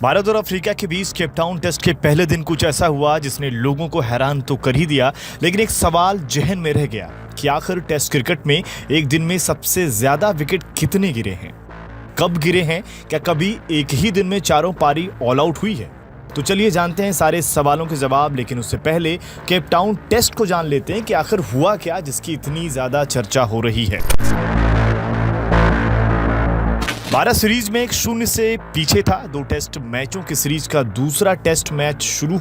भारत और अफ्रीका के बीच Cape Town test के पहले दिन कुछ ऐसा हुआ जिसने लोगों को हैरान तो कर ही दिया, लेकिन एक सवाल जहन में रह गया कि आखिर टेस्ट क्रिकेट में एक दिन में सबसे ज्यादा विकेट कितने गिरे हैं, कब गिरे हैं, क्या कभी एक ही दिन में चारों पारी ऑल आउट हुई है? तो चलिए जानते हैं सारे सवालों के जवाब, लेकिन उससे पहले केपटाउन टेस्ट को जान लेते हैं कि आखिर हुआ क्या जिसकी इतनी ज्यादा चर्चा हो रही है। भारत सीरीज में 1-0 से पीछे था। 2 टेस्ट मैचों की सीरीज का दूसरा टेस्ट मैच शुरू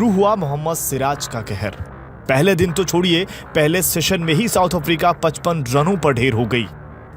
हुआ मोहम्मद सिराज का कहर। पहले दिन तो छोड़िए, पहले सेशन में ही साउथ अफ्रीका 55 रनों पर ढेर हो गई।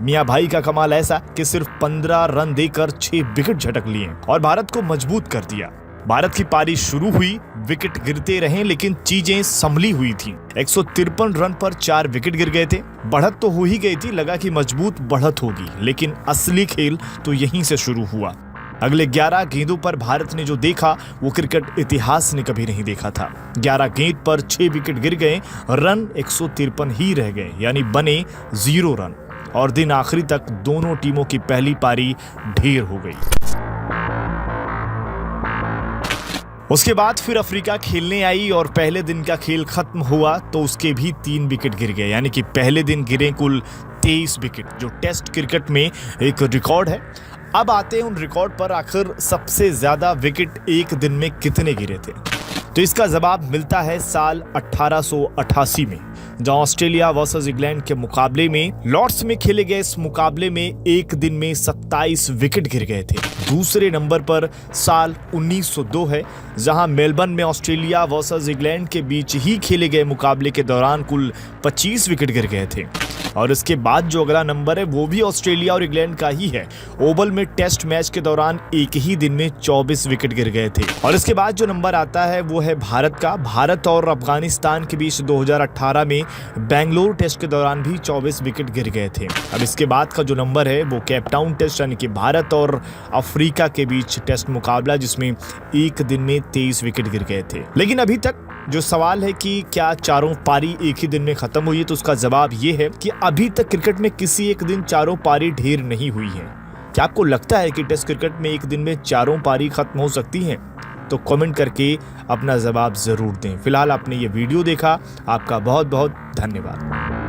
मियां भाई का कमाल ऐसा कि सिर्फ 15 रन देकर 6 विकेट झटक लिए और भारत को मजबूत कर दिया। भारत की पारी शुरू हुई, विकेट गिरते रहे, लेकिन चीजें संभली हुई थी। 153 रन पर 4 विकेट गिर गए थे। बढ़त तो हो ही गई थी, लगा कि मजबूत बढ़त होगी, लेकिन असली खेल तो यहीं से शुरू हुआ। अगले 11 गेंदों पर भारत ने जो देखा वो क्रिकेट इतिहास ने कभी नहीं देखा था। 11 गेंद पर 6 विकेट गिर गए, रन 153 ही रह गए, यानी बने 0 रन, और दिन आखिरी तक दोनों टीमों की पहली पारी ढेर हो गई। उसके बाद फिर अफ्रीका खेलने आई और पहले दिन का खेल खत्म हुआ तो उसके भी 3 विकेट गिर गए, यानी कि पहले दिन गिरे कुल 23 विकेट, जो टेस्ट क्रिकेट में एक रिकॉर्ड है। अब आते हैं उन रिकॉर्ड पर, आखिर सबसे ज्यादा विकेट एक दिन में कितने गिरे थे? तो इसका जवाब मिलता है साल 1888 में, जहां ऑस्ट्रेलिया वर्सेस इंग्लैंड के मुकाबले में लॉर्ड्स में खेले गए इस मुकाबले में एक दिन में 27 विकेट गिर गए थे। दूसरे नंबर पर साल 1902 है, जहां मेलबर्न में ऑस्ट्रेलिया वर्सेस इंग्लैंड के बीच ही खेले गए मुकाबले के दौरान कुल 25 विकेट गिर गए थे। और इसके बाद जो अगला नंबर है वो भी ऑस्ट्रेलिया और इंग्लैंड का ही है। ओवल में टेस्ट मैच के दौरान एक ही दिन में 24 विकेट गिर गए थे। और इसके बाद जो नंबर आता है वो है भारत का। भारत और अफगानिस्तान के बीच 2018 में बेंगलुरु टेस्ट के दौरान भी 24 विकेट गिर गए थे। अब इसके बाद का जो नंबर है वो केपटाउन टेस्ट, यानी कि भारत और अफ्रीका के बीच टेस्ट मुकाबला, जिसमें एक दिन में 23 विकेट गिर गए थे। लेकिन अभी तक जो सवाल है कि क्या चारों पारी एक ही दिन में खत्म हुई है, तो उसका जवाब ये है कि अभी तक क्रिकेट में किसी एक दिन चारों पारी ढेर नहीं हुई है। क्या आपको लगता है कि टेस्ट क्रिकेट में एक दिन में चारों पारी खत्म हो सकती हैं? तो कमेंट करके अपना जवाब जरूर दें। फिलहाल आपने ये वीडियो देखा, आपका बहुत बहुत धन्यवाद।